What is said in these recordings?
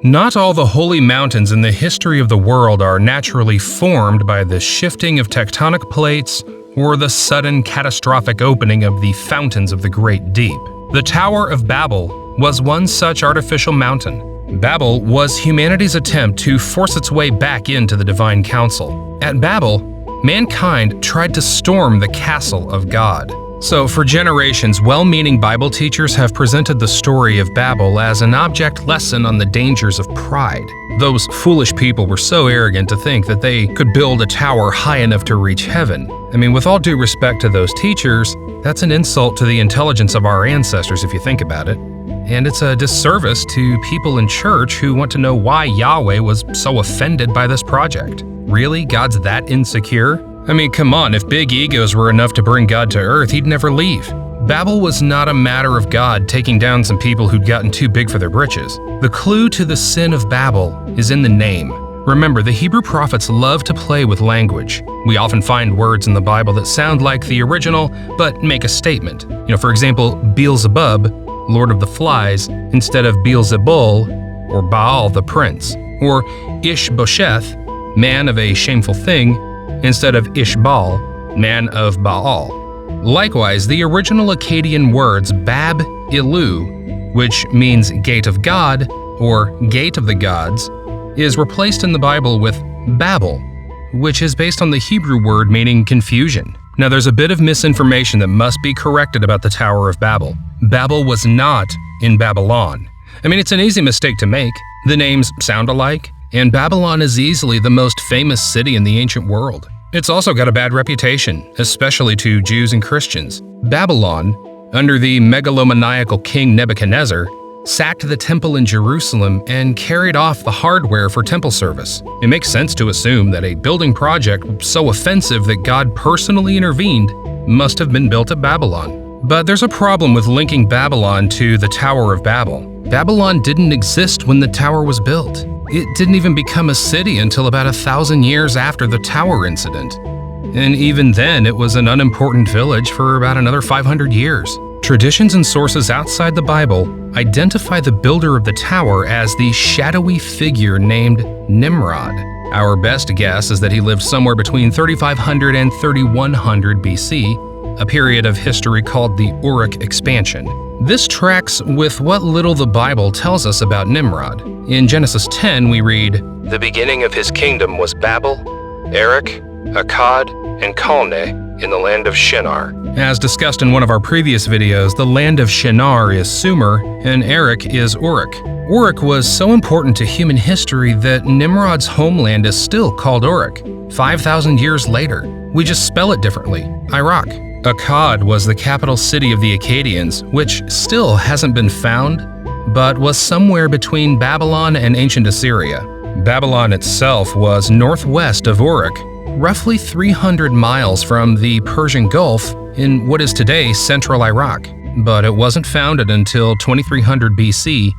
Not all the holy mountains in the history of the world are naturally formed by the shifting of tectonic plates or the sudden catastrophic opening of the fountains of the great deep. The Tower of Babel was one such artificial mountain. Babel was humanity's attempt to force its way back into the divine council. At Babel, mankind tried to storm the castle of God. So for generations, well-meaning Bible teachers have presented the story of Babel as an object lesson on the dangers of pride. Those foolish people were so arrogant to think that they could build a tower high enough to reach heaven. I mean, with all due respect to those teachers, that's an insult to the intelligence of our ancestors if you think about it. And it's a disservice to people in church who want to know why Yahweh was so offended by this project. Really? God's that insecure? I mean, come on, if big egos were enough to bring God to earth, he'd never leave. Babel was not a matter of God taking down some people who'd gotten too big for their britches. The clue to the sin of Babel is in the name. Remember, the Hebrew prophets love to play with language. We often find words in the Bible that sound like the original, but make a statement. For example, Beelzebub, Lord of the Flies, instead of Beelzebul, or Baal the Prince. Or Ishbosheth, man of a shameful thing, instead of Ishbal, man of Baal. Likewise, the original Akkadian words Bab Ilu, which means gate of God or gate of the gods, is replaced in the Bible with Babel, which is based on the Hebrew word meaning confusion. Now there's a bit of misinformation that must be corrected about the Tower of Babel. Babel was not in Babylon. I mean, it's an easy mistake to make. The names sound alike, and Babylon is easily the most famous city in the ancient world. It's also got a bad reputation, especially to Jews and Christians. Babylon, under the megalomaniacal king Nebuchadnezzar, sacked the temple in Jerusalem and carried off the hardware for temple service. It makes sense to assume that a building project so offensive that God personally intervened must have been built at Babylon. But there's a problem with linking Babylon to the Tower of Babel. Babylon didn't exist when the tower was built. It didn't even become a city until about 1,000 years after the tower incident. And even then, it was an unimportant village for about another 500 years. Traditions and sources outside the Bible identify the builder of the tower as the shadowy figure named Nimrod. Our best guess is that he lived somewhere between 3500 and 3100 BC, a period of history called the Uruk expansion. This tracks with what little the Bible tells us about Nimrod. In Genesis 10, we read, "The beginning of his kingdom was Babel, Erech, Akkad, and Calneh in the land of Shinar." As discussed in one of our previous videos, the land of Shinar is Sumer and Erech is Uruk. Uruk was so important to human history that Nimrod's homeland is still called Uruk, 5,000 years later. We just spell it differently, Iraq. Akkad was the capital city of the Akkadians, which still hasn't been found, but was somewhere between Babylon and ancient Assyria. Babylon itself was northwest of Uruk, roughly 300 miles from the Persian Gulf in what is today central Iraq. But it wasn't founded until 2300 BC,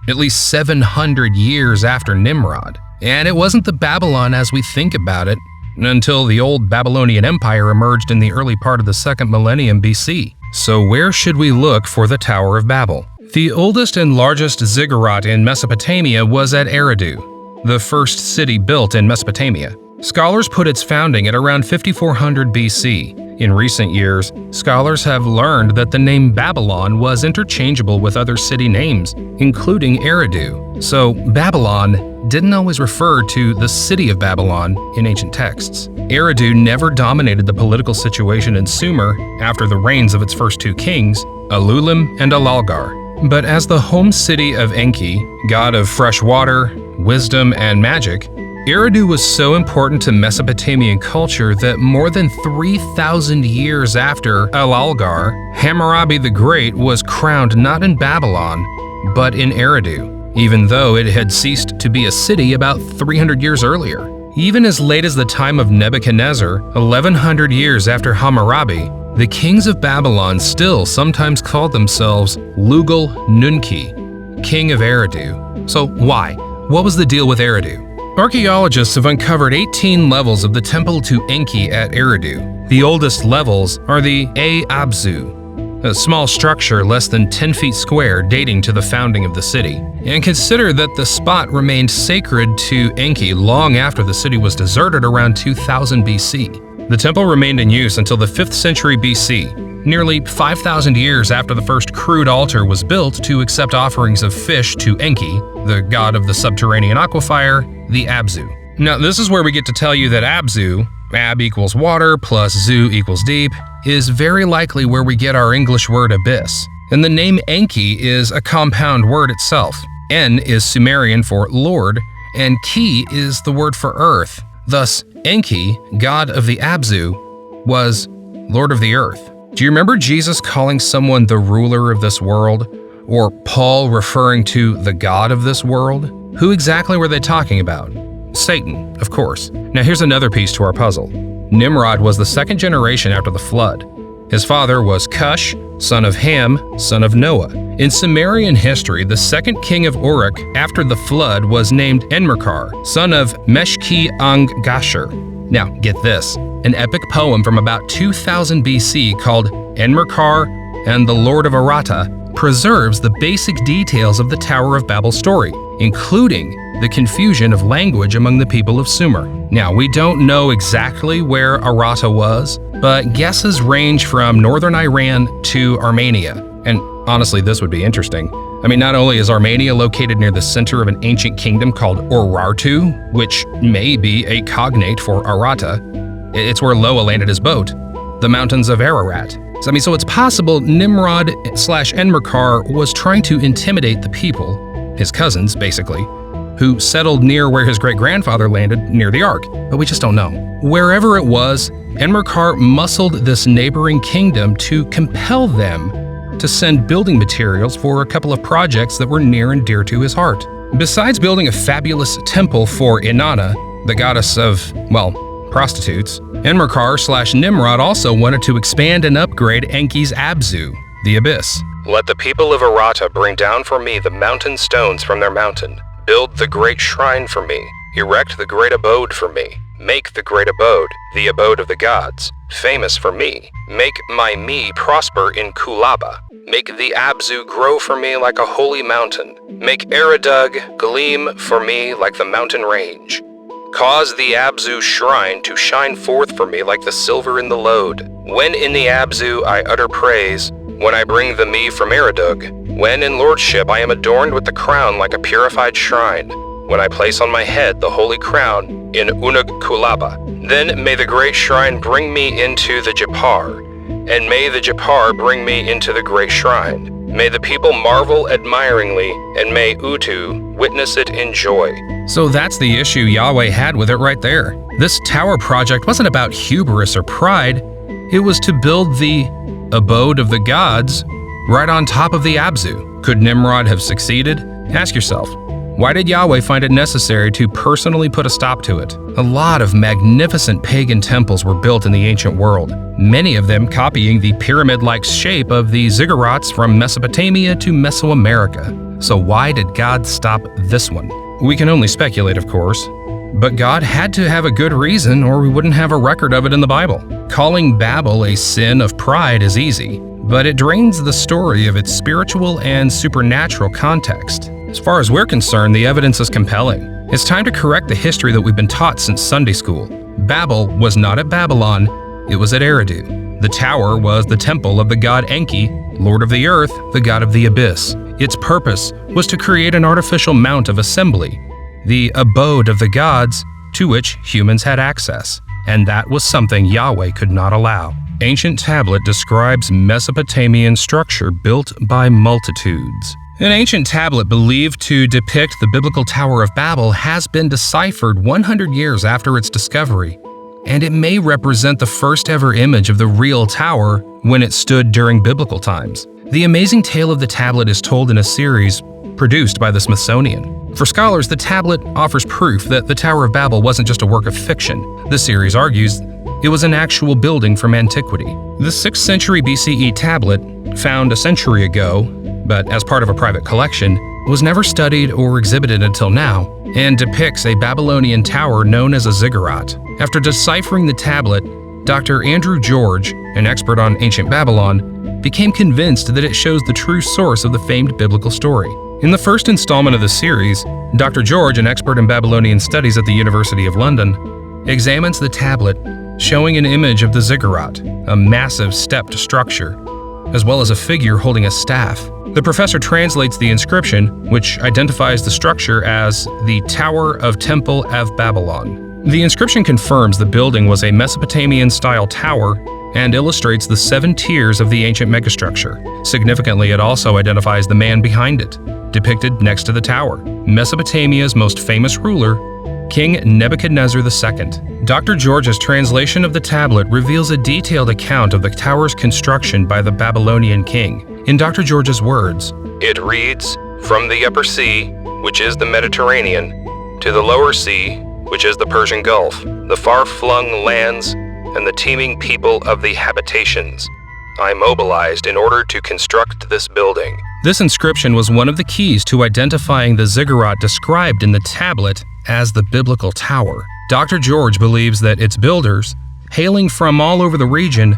at least 700 years after Nimrod. And it wasn't the Babylon as we think about it, until the old Babylonian Empire emerged in the early part of the 2nd millennium BC. So where should we look for the Tower of Babel? The oldest and largest ziggurat in Mesopotamia was at Eridu, the first city built in Mesopotamia. Scholars put its founding at around 5400 BC. In recent years, scholars have learned that the name Babylon was interchangeable with other city names, including Eridu. So Babylon didn't always refer to the city of Babylon in ancient texts. Eridu never dominated the political situation in Sumer after the reigns of its first two kings, Alulim and Alalgar. But as the home city of Enki, god of fresh water, wisdom, and magic, Eridu was so important to Mesopotamian culture that more than 3,000 years after Alalgar, Hammurabi the Great was crowned not in Babylon, but in Eridu, even though it had ceased to be a city about 300 years earlier. Even as late as the time of Nebuchadnezzar, 1100 years after Hammurabi, the kings of Babylon still sometimes called themselves Lugal-Nunki, king of Eridu. So why? What was the deal with Eridu? Archaeologists have uncovered 18 levels of the temple to Enki at Eridu. The oldest levels are the A Abzu, a small structure less than 10 feet square dating to the founding of the city. And consider that the spot remained sacred to Enki long after the city was deserted around 2000 BC. The temple remained in use until the 5th century BC, nearly 5,000 years after the first crude altar was built to accept offerings of fish to Enki, the god of the subterranean aquifer, the Abzu. Now, this is where we get to tell you that Abzu, ab equals water plus zu equals deep, is very likely where we get our English word abyss. And the name Enki is a compound word itself. En is Sumerian for Lord, and Ki is the word for earth. Thus, Enki, god of the Abzu, was Lord of the earth. Do you remember Jesus calling someone the ruler of this world? Or Paul referring to the god of this world? Who exactly were they talking about? Satan, of course. Now here's another piece to our puzzle. Nimrod was the second generation after the flood. His father was Cush, son of Ham, son of Noah. In Sumerian history, the second king of Uruk after the flood was named Enmerkar, son of Meshki-Ang-Gashur. Now, get this. An epic poem from about 2000 BC called Enmerkar and the Lord of Aratta preserves the basic details of the Tower of Babel story, including the confusion of language among the people of Sumer. Now, we don't know exactly where Aratta was, but guesses range from northern Iran to Armenia. And honestly, this would be interesting. I mean, not only is Armenia located near the center of an ancient kingdom called Urartu, which may be a cognate for Aratta, it's where Loa landed his boat, the mountains of Ararat. So it's possible Nimrod/Enmerkar was trying to intimidate the people, his cousins basically, who settled near where his great-grandfather landed near the Ark, but we just don't know. Wherever it was, Enmerkar muscled this neighboring kingdom to compel them to send building materials for a couple of projects that were near and dear to his heart. Besides building a fabulous temple for Inanna, the goddess of, well, prostitutes, Enmerkar/Nimrod also wanted to expand and upgrade Enki's Abzu, the abyss. Let the people of Aratta bring down for me the mountain stones from their mountain. Build the great shrine for me. Erect the great abode for me. Make the great abode, the abode of the gods, famous for me. Make my me prosper in Kulaba. Make the Abzu grow for me like a holy mountain. Make Eridug gleam for me like the mountain range. Cause the Abzu shrine to shine forth for me like the silver in the lode. When in the Abzu I utter praise, when I bring the me from Eridug, when in lordship I am adorned with the crown like a purified shrine, when I place on my head the holy crown in Unug Kulaba, then may the great shrine bring me into the Japar, and may the Japar bring me into the great shrine. May the people marvel admiringly, and may Utu witness it in joy. So that's the issue Yahweh had with it right there. This tower project wasn't about hubris or pride, it was to build the abode of the gods right on top of the Abzu. Could Nimrod have succeeded? Ask yourself, why did Yahweh find it necessary to personally put a stop to it? A lot of magnificent pagan temples were built in the ancient world, many of them copying the pyramid-like shape of the ziggurats from Mesopotamia to Mesoamerica. So why did God stop this one? We can only speculate, of course, but God had to have a good reason or we wouldn't have a record of it in the Bible. Calling Babel a sin of pride is easy, but it drains the story of its spiritual and supernatural context. As far as we're concerned, the evidence is compelling. It's time to correct the history that we've been taught since Sunday school. Babel was not at Babylon, it was at Eridu. The tower was the temple of the god Enki, Lord of the earth, the god of the abyss. Its purpose was to create an artificial mount of assembly, the abode of the gods, to which humans had access. And that was something Yahweh could not allow. Ancient tablet describes Mesopotamian structure built by multitudes. An ancient tablet believed to depict the biblical Tower of Babel has been deciphered 100 years after its discovery, and it may represent the first ever image of the real tower when it stood during biblical times. The amazing tale of the tablet is told in a series produced by the Smithsonian. For scholars, the tablet offers proof that the Tower of Babel wasn't just a work of fiction. The series argues it was an actual building from antiquity. The 6th century BCE tablet, found a century ago, but as part of a private collection, was never studied or exhibited until now, and depicts a Babylonian tower known as a ziggurat. After deciphering the tablet, Dr. Andrew George, an expert on ancient Babylon, became convinced that it shows the true source of the famed biblical story. In the first installment of the series, Dr. George, an expert in Babylonian studies at the University of London, examines the tablet showing an image of the ziggurat, a massive stepped structure, as well as a figure holding a staff. The professor translates the inscription, which identifies the structure as the Tower of Temple of Babylon. The inscription confirms the building was a Mesopotamian-style tower and illustrates the 7 tiers of the ancient megastructure. Significantly, it also identifies the man behind it, depicted next to the tower, Mesopotamia's most famous ruler, King Nebuchadnezzar II. Dr. George's translation of the tablet reveals a detailed account of the tower's construction by the Babylonian king. In Dr. George's words, "It reads, from the upper sea, which is the Mediterranean, to the lower sea, which is the Persian Gulf, the far-flung lands, and the teeming people of the habitations, I mobilized in order to construct this building." This inscription was one of the keys to identifying the ziggurat described in the tablet as the biblical tower. Dr. George believes that its builders, hailing from all over the region,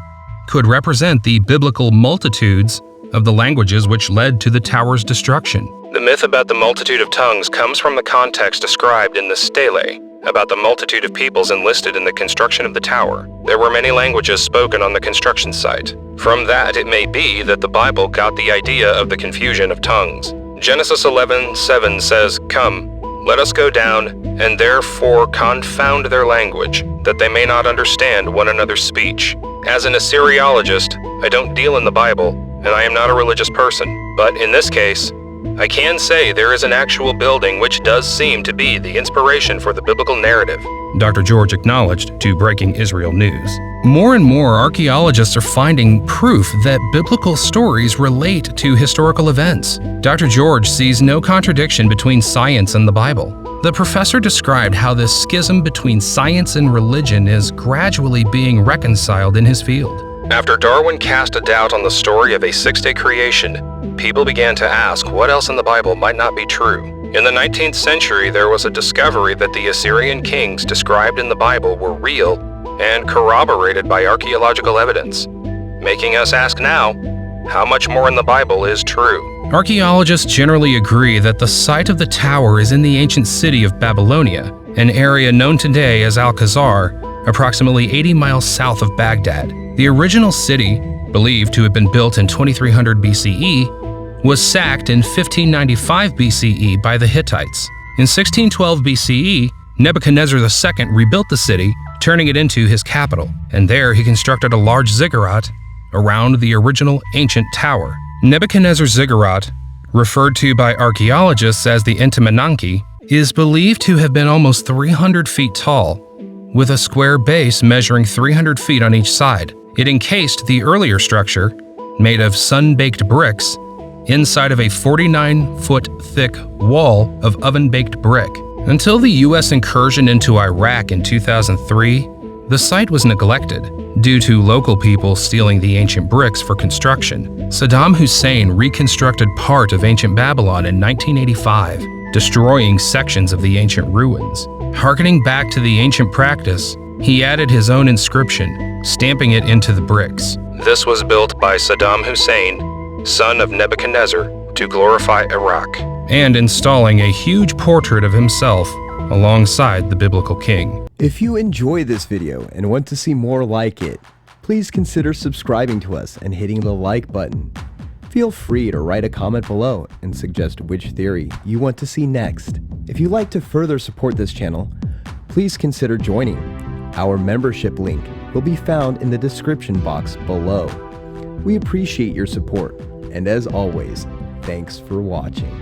could represent the biblical multitudes of the languages which led to the tower's destruction. The myth about the multitude of tongues comes from the context described in the stele, about the multitude of peoples enlisted in the construction of the tower. There were many languages spoken on the construction site. From that, it may be that the Bible got the idea of the confusion of tongues. Genesis 11:7 says, "Come, let us go down, and therefore confound their language, that they may not understand one another's speech." As an Assyriologist, I don't deal in the Bible, and I am not a religious person. But in this case, I can say there is an actual building which does seem to be the inspiration for the biblical narrative, Dr. George acknowledged to Breaking Israel News. More and more archaeologists are finding proof that biblical stories relate to historical events. Dr. George sees no contradiction between science and the Bible. The professor described how this schism between science and religion is gradually being reconciled in his field. After Darwin cast a doubt on the story of a 6-day creation, people began to ask what else in the Bible might not be true. In the 19th century, there was a discovery that the Assyrian kings described in the Bible were real and corroborated by archaeological evidence, making us ask now, how much more in the Bible is true? Archaeologists generally agree that the site of the tower is in the ancient city of Babylonia, an area known today as Al-Khazar, approximately 80 miles south of Baghdad. The original city, believed to have been built in 2300 BCE, was sacked in 1595 BCE by the Hittites. In 1612 BCE, Nebuchadnezzar II rebuilt the city, turning it into his capital, and there he constructed a large ziggurat around the original ancient tower. Nebuchadnezzar's ziggurat, referred to by archaeologists as the Intimananki, is believed to have been almost 300 feet tall, with a square base measuring 300 feet on each side. It encased the earlier structure, made of sun-baked bricks, inside of a 49-foot thick wall of oven-baked brick. Until the U.S. incursion into Iraq in 2003, the site was neglected due to local people stealing the ancient bricks for construction. Saddam Hussein reconstructed part of ancient Babylon in 1985, destroying sections of the ancient ruins. Harkening back to the ancient practice, he added his own inscription, stamping it into the bricks. This was built by Saddam Hussein, son of Nebuchadnezzar, to glorify Iraq, and installing a huge portrait of himself alongside the biblical king. If you enjoy this video and want to see more like it, please consider subscribing to us and hitting the like button. Feel free to write a comment below and suggest which theory you want to see next. If you'd like to further support this channel, please consider joining. Our membership link will be found in the description box below. We appreciate your support, and as always, thanks for watching.